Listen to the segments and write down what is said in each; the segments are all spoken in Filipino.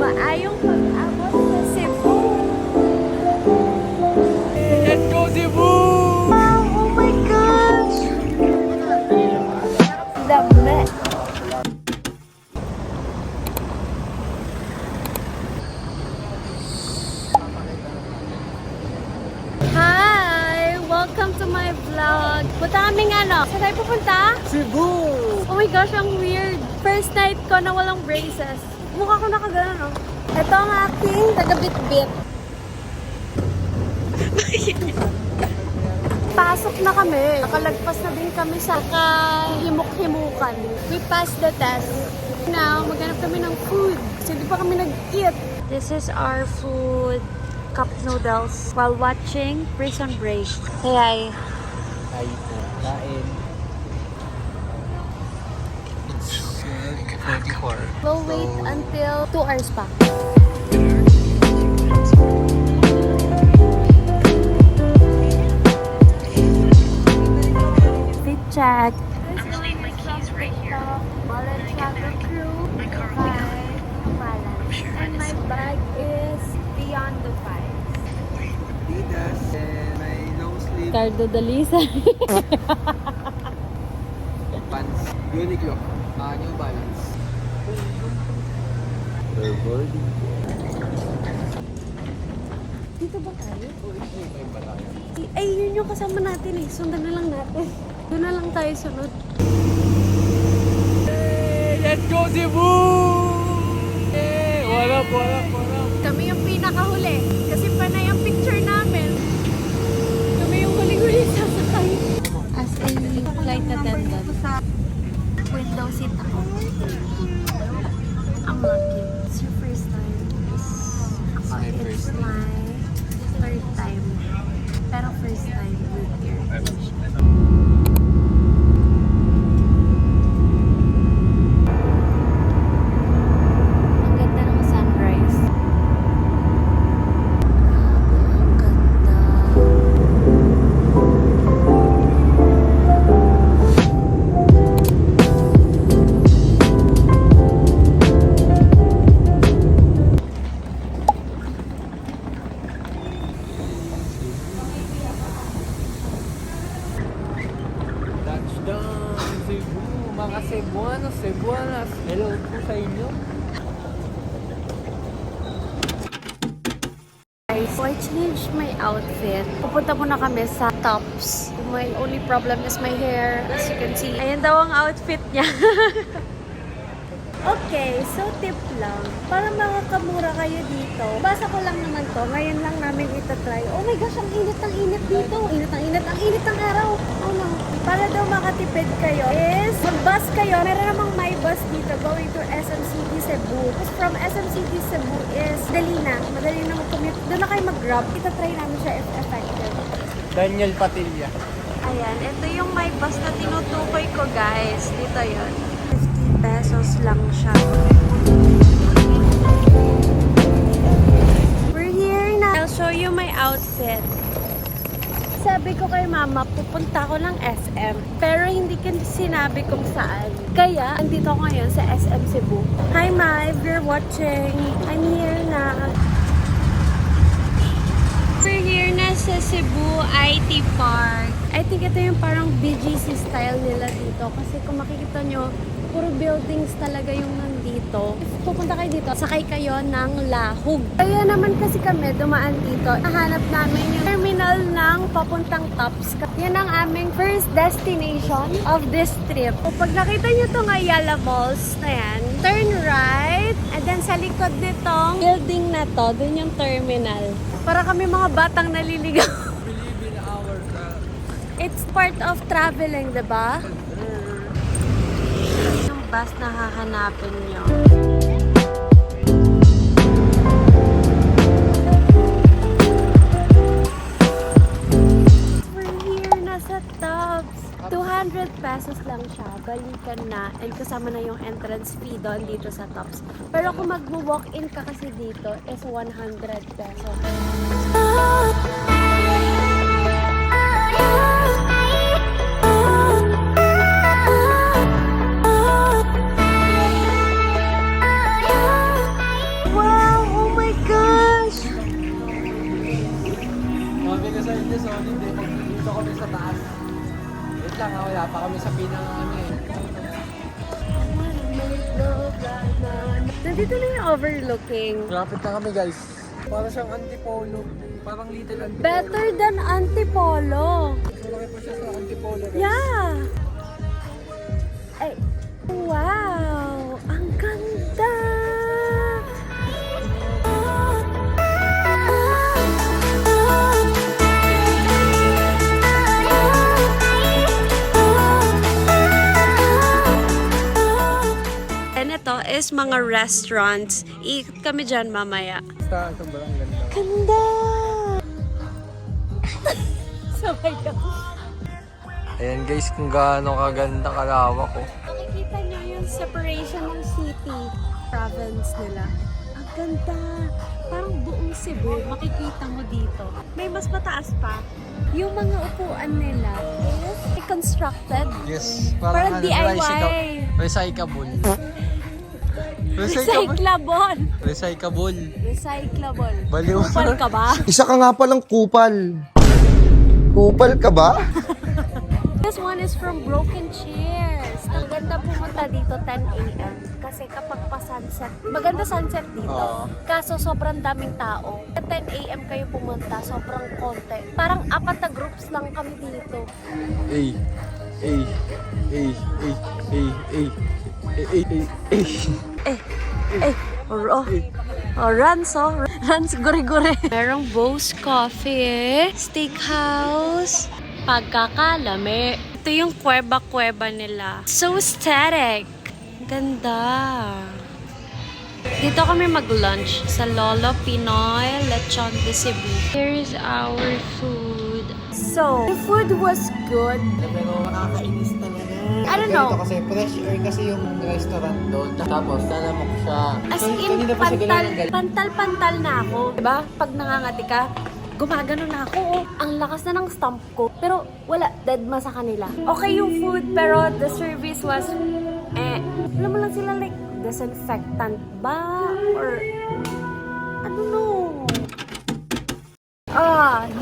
Maayong pag-abot sa Cebu. Let's go Cebu! Oh my gosh! Dami. Hi! Welcome to my vlog. Punta kaming ano? Saan tayo pupunta? Cebu! Oh my gosh, ang weird. First night ko na walang braces. Mukha ko nakagano, no? Ito ang aking taga-bit-bit. Pasok na kami. Nakalagpas na din kami sa kahimok-himukan. We passed the test. Now, maghanap kami ng food. Kasi hindi pa kami nag-eat. This is our food. Cup noodles while watching Prison Break. Hey, Ay po, kain. It's 24. we'll wait until 2 hours pa. Fit check. I'm gonna leave my keys right here. Wallet, travel crew, My car will be five, balance. And my bag is beyond the 5. Adidas and my long sleeve Cardo Dalisa. pants. Uniqlo. New Balance. Rewarding. Dito ba tayo? Ay, yun yung kasama natin eh. Sundan na lang natin. Doon na lang tayo sunod. Hey, let's go Cebu! Hey, wala. Kami yung pinakahuli. Kasi panay ang picture namin. Kami yung huling-huli sasakay. As a flight attendant, window seat ako. I'm lucky. It's your first time. my It's first time. my third time. Pero first time with your Ang ganda ng sunrise. Ang ganda. Touchdown Cebu! Mga Cebuanas! Hello po sa inyo. So I changed my outfit. Pupunta muna kami sa Tops. My only problem is my hair. As you can see, ayan daw ang outfit niya. Okay, so tip lang. Para makakamura kayo dito. Basa ko lang naman to. Ngayon lang namin itatry. Oh my gosh, ang init ng init dito. Ang init ng araw. Ano? Para daw makatipid kayo is mag-bus kayo. Meron namang my bus dito going to SM City Cebu. Tapos from SM City Cebu is dali na. Madali na mag-commute. Doon na kayo mag-grab. Itatry namin siya if effective. Daniel Patilla. Ayan, ito yung my bus na tinutukoy ko guys. Dito yon. 50 pesos lang siya. We're here na. I'll show you my outfit. Sabi ko kay mama, pupunta ko ng SM. Pero hindi ko sinabi kung saan. Kaya, andito ako ngayon sa SM Cebu. Hi Ma, if you're watching, I'm here na. We're here na sa Cebu IT Park. I think ito yung parang BGC style nila dito. Kasi kung makikita nyo, puro buildings talaga yung nandito. If pupunta kayo dito, sakay kayo ng Lahug. Kaya naman kasi kami dumaan dito. Nahanap namin yung terminal ng papuntang Tops. Yan ang aming first destination of this trip. So, pag nakita nyo itong Ayala Malls na yan, turn right, and then sa likod nitong building na to, dun yung terminal. Para kami mga batang naliligaw. Believe in our It's part of traveling, diba? Yung bus na hahanapin nyo. We're here na sa Tops. 200 pesos lang siya. Balikan na. And kasama na yung entrance fee doon dito sa Tops. Pero kung mag-walk-in ka kasi dito is 100 pesos. Wow! lang ha, wala pa kami sa pinang ano eh. Nandito na yung overlooking. Malapit na kami guys. Para siyang antipolo. Parang little antipolo. Better than Antipolo. Malaki po siya sa antipolo guys. Yeah. Ay, wow. Ang ganda. And ito is mga restaurants. Iikot kami dyan mamaya. Basta sobrang ganda. Ganda! Sabay ka. Ayan guys, kung gaano kaganda kalawak ko. Nakikita niyo yung separation ng city, province nila. Ang ganda! Parang buong Cebu, makikita mo dito. May mas mataas pa. Yung mga upuan nila is constructed. Yes, Parang DIY. Recyclable. Recyclable. Recyclable. Recyclable. Baliw. Kupal ka ba? Isa ka nga palang kupal. Kupal ka ba? This one is from Broken Chairs. Ang ganda pumunta dito 10 a.m. Kasi kapag pa-sunset, maganda sunset dito. Oo. Kaso sobrang daming tao. At 10 a.m. kayo pumunta, sobrang konti. Parang 4 na groups lang kami dito. Ay. Ay. Ay. Ay. Ay. Ay. Ay. Ay. Ay. Rans, guri-guri. Merong Bose Coffee, Steakhouse, pagkakalami. Ito yung kuweba-kuweba nila. So aesthetic. Ganda. Dito kami mag-lunch sa Lolo Pinoy Lechon de Cebu. Here's our food. So, the food was good. Pero nakakainis talaga. I don't know. Ganito kasi fresh air kasi yung restaurant doon. Tapos nalamok siya. As So, in, kanina pa siya ganun ang galing. pantal na ako. Diba? Pag nangangati ka, gumagano na ako. Oh. Ang lakas na ng stomp ko. Pero wala, deadma sa kanila. Okay yung food, pero the service was, alam mo lang sila like, disinfectant ba? Or, I don't know.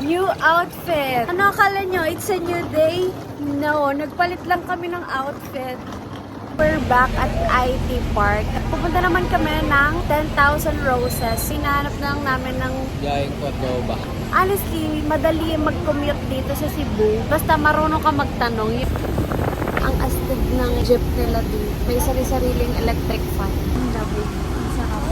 New outfit. Ano akala nyo? It's a new day? No, nagpalit lang kami ng outfit. We're back at IT Park. Pupunta naman kami ng 10,000 Roses. Sinahanap lang namin ng... Yaing Cordoba. Honestly, madali mag-commute dito sa Cebu. Basta marunong ka magtanong. Ang astig ng jeep nila dito. May sari-sariling electric fan. Ang love it. Ang sarap.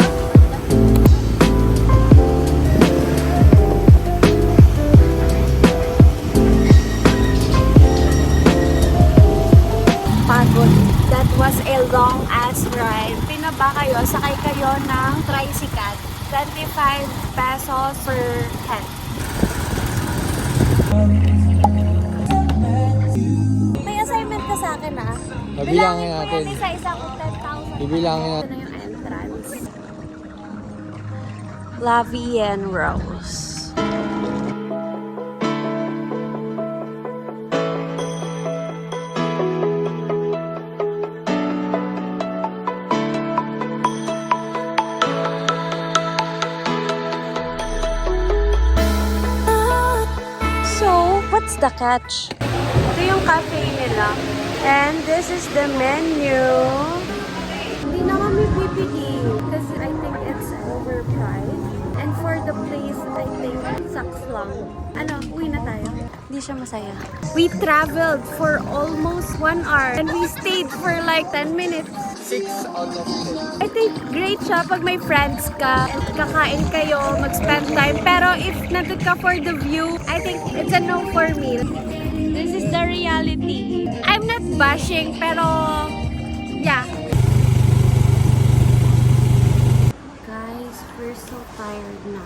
Pagod. That was a long ass ride. Pinaba kayo, sakay kayo ng tricycle. 25 pesos per head. May assignment ka sa akin ah. Pabilangin natin. Bilangin mo yan isa-isa kung 10,000. Bibilangin Ito na yung entrance. La Vie en Rose. So, what's the catch? Ito yung cafe nila. And this is the menu. Hindi na kami bibili because I think it's overpriced. And for the place, I think sucks lang. Ano, uwi na tayo. Hindi siya masaya. We traveled for almost 1 hour and we stayed for like 10 minutes. 6 out of 10. I think great siya pag may friends ka and kakain kayo, mag-spend time. Pero if nandun ka for the view, I think it's a no for me. This is the reality. I'm not bashing, pero yeah. Guys, we're so tired na.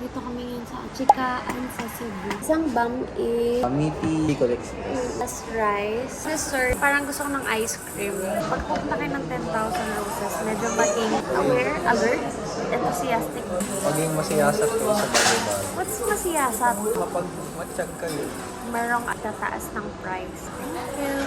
Dito kami ngayon sa Chikaan sa Cebu. Isang bang Amity Bicol Express. plus rice. Sister, parang gusto ko ng ice cream. Pag pupunta kayo ng 10,000 Roses, medyo maging aware, alert. enthusiastic. Maging masiyasat kayo sa bagay-bagay. What's masiyasat? Kapag matsyag kayo, Merong tataas ng price. Well,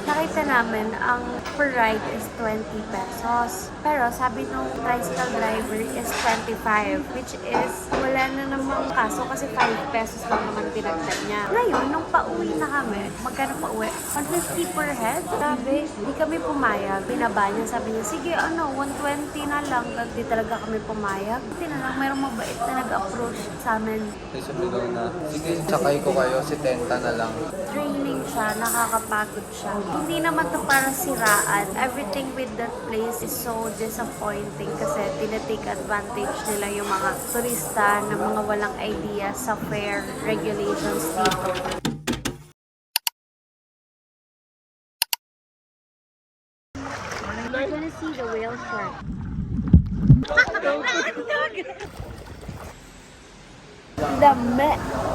nakita namin ang per ride is 20 pesos. Pero sabi nung tricycle driver is 25, which is wala na namang kaso kasi 5 pesos lang naman pinagdad niya. Ngayon, nung pauwi na kami, magkano pauwi? 150 per head? Sabi, di kami pumayag. Binaba niya, sabi niya, sige 120 na lang. Di talaga kami pumayag. Hindi na lang, mayroong mabait na nag-approach sa amin. may sumigaw na, sige, sakay ko kayo, si Tenta na lang. Training siya, nakakapagod siya. Hindi naman to para siraan. Everything with that place is so disappointing kasi tinatake advantage nila yung mga turista na mga walang idea sa fare regulations dito. We're gonna see the whale shark. Dami!